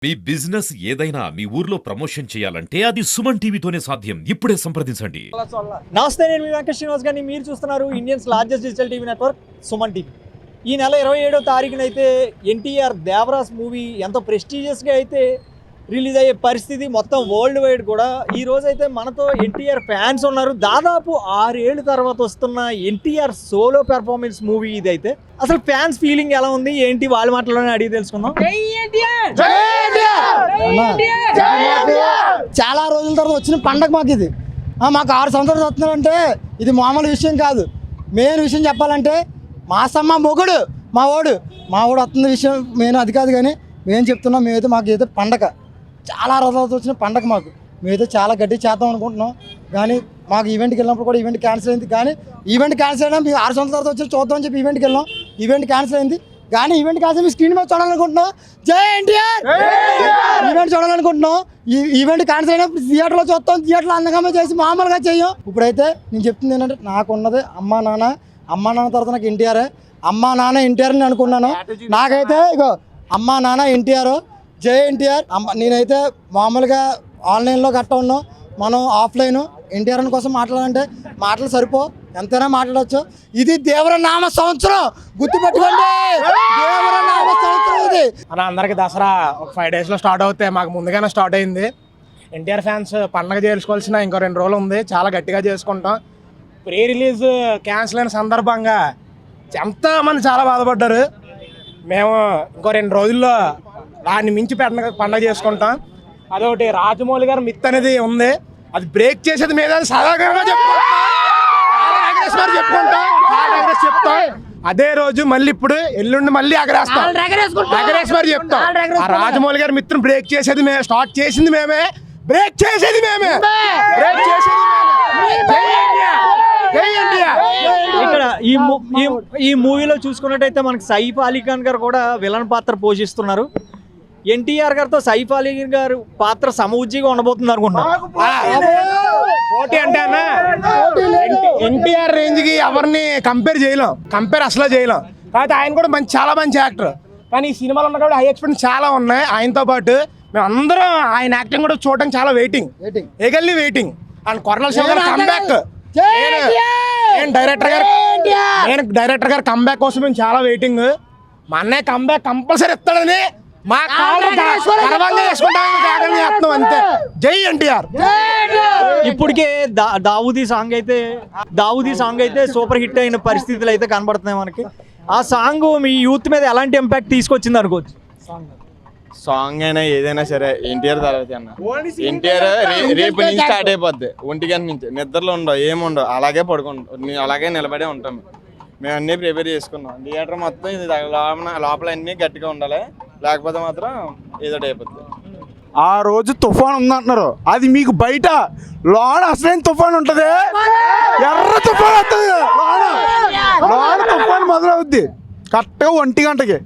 మీ business ఏదైనా మీ ఊర్లో promotion చేయాలంటే అది సుమన్ టీవీతోనే సాధ్యం. ఇప్పుడే సంప్రదించండి. నమస్తే, నేను మీ వెంకట శ్రీనివాస్ గారిని. మీరు చూస్తున్నారు Indians largest digital TV network Suman TV. ఈ నెల 27వ తారీఖున అయితే ఎన్టీఆర్ దేవరాస్ మూవీ ఎంతో ప్రెస్టీజియస్గా అయితే రిలీజ్ అయ్యే పరిస్థితి మొత్తం వరల్డ్ వైడ్ కూడా. ఈ రోజు అయితే మనతో ఎన్టీఆర్ ఫ్యాన్స్ ఉన్నారు. దాదాపు 6 ఏళ్ళ తర్వాత వస్తున్న ఎన్టీఆర్ సోలో పెర్ఫార్మెన్స్ మూవీ ఇది. అయితే అసలు ఫ్యాన్స్ ఫీలింగ్ ఎలా ఉంది ఏంటి వాళ్ళ మాటలోనే అడిగి తెలుసుకుందాం. చాలా రోజుల తర్వాత వచ్చిన పండగ మాకు ఇది. మాకు 6 సంవత్సరాలు వస్తున్నారంటే ఇది మామూలు విషయం కాదు. మెయిన్ విషయం చెప్పాలంటే మా సమ్మ మొగుడు మా వాడు వస్తున్న విషయం మెయిన్ అది కాదు. కానీ మేము చెప్తున్నాం, మేమైతే మాకు అయితే పండగ చాలా రోజులతో వచ్చిన పండగ మాకు. మేమైతే చాలా గట్టి చేద్దాం అనుకుంటున్నాం. కానీ మాకు ఈవెంట్కి వెళ్ళినప్పుడు కూడా ఈవెంట్ క్యాన్సిల్ అయింది. కానీ ఈవెంట్ క్యాన్సిల్ అయినా మేము 6 సంవత్సరాల తర్వాత వచ్చి చూద్దాం అని చెప్పి ఈవెంట్కి వెళ్ళాం. ఈవెంట్ క్యాన్సిల్ అయింది. కానీ ఈవెంట్ క్యాన్సిల్ మీ స్క్రీన్ మీద చూడాలనుకుంటున్నాం. జై ఎన్టీఆర్ ఈవెంట్ చూడాలనుకుంటున్నాం. ఈ ఈవెంట్ క్యాన్సిల్ అయినప్పుడు థియేటర్లో చూస్తాం. థియేటర్లో అందంగా చేసి మామూలుగా చెయ్యం. ఇప్పుడైతే నేను చెప్తుంది ఏంటంటే, నాకున్నది అమ్మా నాన్న తర్వాత నాకు ఎన్టీఆర్. అమ్మా నాన్న ఎన్టీఆర్ అని అనుకున్నాను. నాకైతే ఇగో అమ్మా నాన్న ఎన్టీఆర్, జై ఎన్టీఆర్. నేనైతే మామూలుగా ఆన్లైన్లో గట్ట ఉన్నాం. మనం ఆఫ్లైన్ ఎన్టీఆర్ కోసం మాట్లాడాలంటే మాటలు సరిపో, ఎంతైనా మాట్లాడవచ్చు. ఇది దేవర నామ సంవత్సరం, గుర్తుపెట్టుకోండి. దేవర నామ సంవత్సరం ఇది. అలా అందరికి దసరా ఒక 5 డేస్లో స్టార్ట్ అవుతాయి. మాకు ముందుగానే స్టార్ట్ అయింది. ఎన్టీఆర్ ఫ్యాన్స్ పండగ చేసుకోవాల్సిన ఇంకో 2 రోజులు ఉంది. చాలా గట్టిగా చేసుకుంటాం. ప్రీ రిలీజ్ క్యాన్సిల్ అయిన సందర్భంగా ఎంతమంది చాలా బాధపడ్డారు. మేము ఇంకో 2 రోజుల్లో దాన్ని మించి పండగ చేసుకుంటాం. అదొకటి రాజమౌళి గారు మిత్ అనేది ఉంది, అది బ్రేక్ చేసేది మీద సదాగరంగా చెప్తాం. అదే రోజు మళ్ళీ ఇప్పుడు ఎల్లుండి మళ్ళీ ఎగరేస్తాం మరి చెప్తాం. ఆ రాజమౌళి గారి మిత్రుని బ్రేక్ చేసేది మేమే, స్టార్ట్ చేసింది మేమే, బ్రేక్ చేసేది మేమే, బ్రేక్ చేసేది ఇక్కడ ఈ మూవీలో చూసుకున్నట్టయితే మనకి సైఫ్ అలీ ఖాన్ గారు కూడా విలన్ పాత్ర పోషిస్తున్నారు. ఎన్టీఆర్ గారితో సైఫ్ అలీ గారు పాత్ర సమవుజ్జిగా ఉండబోతుంది అనుకుంటున్నారు. పోటీ అంటే అన్న ఎన్టీఆర్ రేంజ్ కి ఎవరిని కంపేర్ అసలు చేయలేం. కాబట్టి ఆయన కూడా చాలా మంచి యాక్టర్. కానీ ఈ సినిమాలో ఉన్న కాబట్టి హై ఎక్స్పెక్టేషన్ చాలా ఉన్నాయి. ఆయనతో పాటు మేము అందరం ఆయన యాక్టింగ్ కూడా చూడడానికి చాలా వెయిటింగ్ అండ్ కొరల శివ గారు కంబ్యాక్. నేను డైరెక్టర్ గారు కంబ్యాక్ కోసం మేము చాలా వెయిటింగ్. మా అన్నయ్య కంబ్యాక్ కంపల్సరీ ఇస్తాడని మా చేసుకుంటాం అంతే. జై ఎన్టీఆర్. ఇప్పటికే దావూదీ సాంగ్ అయితే సూపర్ హిట్ అయిన పరిస్థితులు అయితే కనబడుతున్నాయి మనకి. ఆ సాంగ్ మీ యూత్ మీద ఎలాంటి ఇంపాక్ట్ తీసుకొచ్చింది అనుకోవచ్చు? సాంగ్ అయినా ఏదైనా సరే ఎన్టీఆర్ తర్వాత అన్న. ఎన్టీఆర్ రేపు నుంచి స్టార్ట్ అయిపోద్ది. 1 గంట నుంచి నిద్రలో ఉండవు, ఏముండవు, అలాగే పడుకుంటాం, అలాగే నిలబడే ఉంటాం. మేము అన్నీ ప్రిపేర్ చేసుకున్నాం. థియేటర్ మొత్తం ఇది లోపల అన్నీ గట్టిగా ఉండాలి, లేకపోతే మాత్రం ఏదో అయిపోద్ది. ఆ రోజు తుఫాన్ ఉందంటున్నారు, అది మీకు బయట లోన అసలైన తుఫాన్ ఉంటది. ఎర్ర తుఫాన్ వస్తుంది, లోన తుఫాన్ మొదలవుద్ది కరెక్ట్గా 1 గంటకి.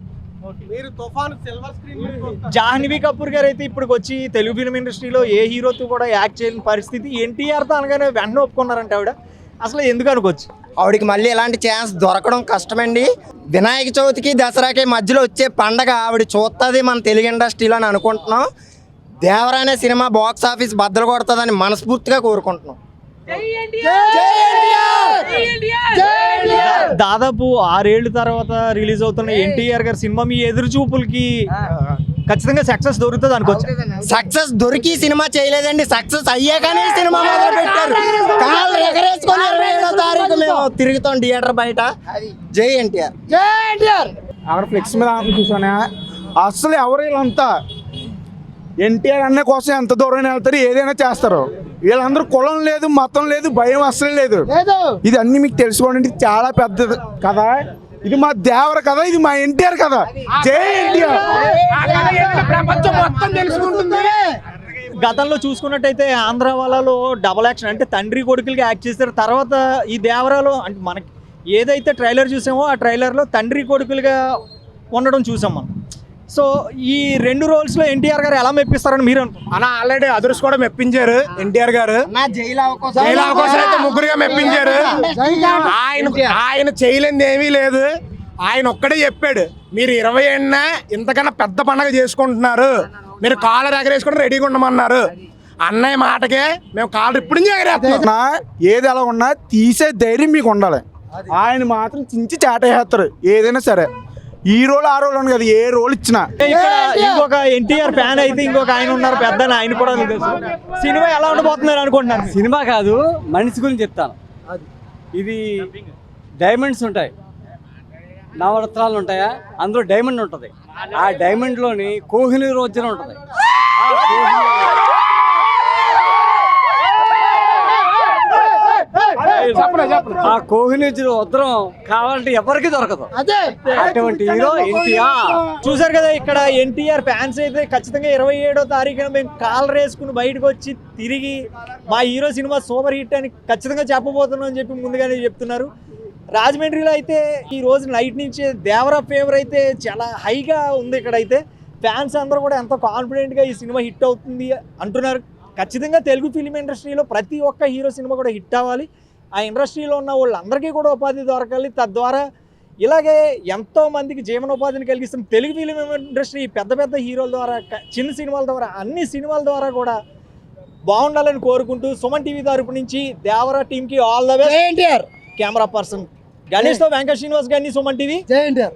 జాహ్నవి కపూర్ గారు అయితే ఇప్పుడు వచ్చి తెలుగు ఫిల్మ్ ఇండస్ట్రీలో ఏ హీరోతో కూడా యాక్ట్ చేయని పరిస్థితి. ఎన్టీఆర్తో అనగానే వెంటనే ఒప్పుకున్నారంటే ఆవిడ, అసలు ఎందుకు అనుకోవచ్చు? ఆవిడకి మళ్ళీ ఎలాంటి ఛాన్స్ దొరకడం కష్టమండి. వినాయక చవితికి దసరాకి మధ్యలో వచ్చే పండగ ఆవిడ చూస్తుంది మన తెలుగు ఇండస్ట్రీలో అని అనుకుంటున్నాం. దేవర అనే సినిమా బాక్స్ ఆఫీస్ బద్దలు కొడుతుందని మనస్ఫూర్తిగా కోరుకుంటున్నాం. దాదాపు 6 ఏళ్ళ తర్వాత రిలీజ్ అవుతున్న ఎన్టీఆర్ గారి సినిమా మీ ఎదురు చూపులకి ఖచ్చితంగా సక్సెస్ దొరుకుతుంది అనుకోవచ్చు. సక్సెస్ దొరికి సినిమా చేయలేదండి, సక్సెస్ అయ్యాకనే సినిమా మొదలు పెట్టారు. కాళ్ళు ఎగరేసుకొని 27వ తారీఖు మేము తిరుగుతాం థియేటర్ బయట. జై ఎన్టీఆర్. అక్కడ ఫ్లెక్స్ మీద చూసానే అసలు ఎవరు వీళ్ళంతా ఎన్టీఆర్ అన్న కోసం ఎంత దూరం వెళ్తారు, ఏదైనా చేస్తారు. వీళ్ళందరూ కులం లేదు, మతం లేదు, భయం అసలు లేదు. ఇది అన్ని మీకు తెలుసుకోండి, చాలా పెద్ద కదా. ఇది మా దేవర కదా, ఇది మా ఎన్టీఆర్ కదా. జై ఎన్టీఆర్. ప్రపంచం మొత్తం తెలుసుకుంటుంది. గతంలో చూసుకున్నట్టయితే ఆంధ్ర వాళ్ళలో డబల్ యాక్షన్ అంటే తండ్రి కొడుకులకి యాక్ట్ చేస్తారు. తర్వాత ఈ దేవరాలో అంటే మనకి ఏదైతే ట్రైలర్ చూసామో ఆ ట్రైలర్లో తండ్రి కొడుకులుగా ఉండడం చూసాం మనం. సో ఈ 2 రోల్స్లో ఎన్టీఆర్ గారు ఎలా మెప్పిస్తారని మీరు అన్న ఆల్రెడీ అదర్స్ కూడా మెప్పించారు. ఎన్టీఆర్ గారు జైలు అవకాశం అయితే 3గా మెప్పించారు. ఆయన చేయలేనిది ఏమీ లేదు. ఆయన ఒక్కడే చెప్పాడు, మీరు 20 ఏళ్ళ ఇంతకన్నా పెద్ద పండగ చేసుకుంటున్నారు, మీరు కాలర్ ఎగరేసుకుని రెడీగా ఉండమన్నారు. అన్నయ్య మాటకే మేము కాలర్ ఇప్పుడు నుంచి ఎగరేస్తున్నాం. నా ఏది ఎలా ఉన్నా తీసే ధైర్యం మీకు ఉండాలి. ఆయన మాత్రం చించి చాటేస్తారు ఏదైనా సరే. ఈ రోల్ ఆ రోల్ అని కదా, ఏ రోల్ ఇచ్చినా. ఇక్కడ ఇంకొక ఎన్టీఆర్ ఫ్యాన్ అయితే ఇంకొక ఆయన ఉన్నారు పెద్ద, ఆయన కూడా మీకు తెలుసు. సినిమా ఎలా ఉండబోతున్నారు అనుకుంటున్నాను? సినిమా కాదు, మనిషి గురించి చెప్తాను. ఇది డైమండ్స్ ఉంటాయి, నవరత్నాలు ఉంటాయా, అందులో డైమండ్ ఉంటుంది. ఆ డైమండ్లోని కోహినూర్ వజ్రం ఉంటుంది. ఆ కోహినూర్ వజ్రం కావాలంటే ఎవరికి దొరకదు. అదే అటువంటి హీరో ఎన్టీఆర్. చూసారు కదా, ఇక్కడ ఎన్టీఆర్ ఫ్యాన్స్ అయితే ఖచ్చితంగా 27వ తారీఖున మేము కాలర్ వేసుకుని బయటకు వచ్చి తిరిగి మా హీరో సినిమా సూపర్ హిట్ అని ఖచ్చితంగా చెప్పబోతున్నాం అని చెప్పి ముందుగానే చెప్తున్నారు. రాజమండ్రిలో అయితే ఈ రోజు నైట్ నుంచి దేవరా ఫేవర్ అయితే చాలా హైగా ఉంది. ఇక్కడైతే ఫ్యాన్స్ అందరూ కూడా ఎంతో కాన్ఫిడెంట్గా ఈ సినిమా హిట్ అవుతుంది అంటున్నారు. ఖచ్చితంగా తెలుగు ఫిలిం ఇండస్ట్రీలో ప్రతి ఒక్క హీరో సినిమా కూడా హిట్ అవ్వాలి. ఆ ఇండస్ట్రీలో ఉన్న వాళ్ళందరికీ కూడా ఉపాధి దొరకాలి. తద్వారా ఇలాగే ఎంతో మందికి జీవనోపాధిని కలిగిస్తున్న తెలుగు ఫిలిం ఇండస్ట్రీ పెద్ద పెద్ద హీరోల ద్వారా, చిన్న సినిమాల ద్వారా, అన్ని సినిమాల ద్వారా కూడా బాగుండాలని కోరుకుంటూ సుమన్ టీవీ తరపు నుంచి దేవరా టీంకి ఆల్ ద బెస్ట్. జై ఎన్టీఆర్. కెమెరా పర్సన్ గణేష్తో వెంకట శ్రీనివాస్ గారిని, సుమన్ టీవీ. జై ఎన్టీఆర్.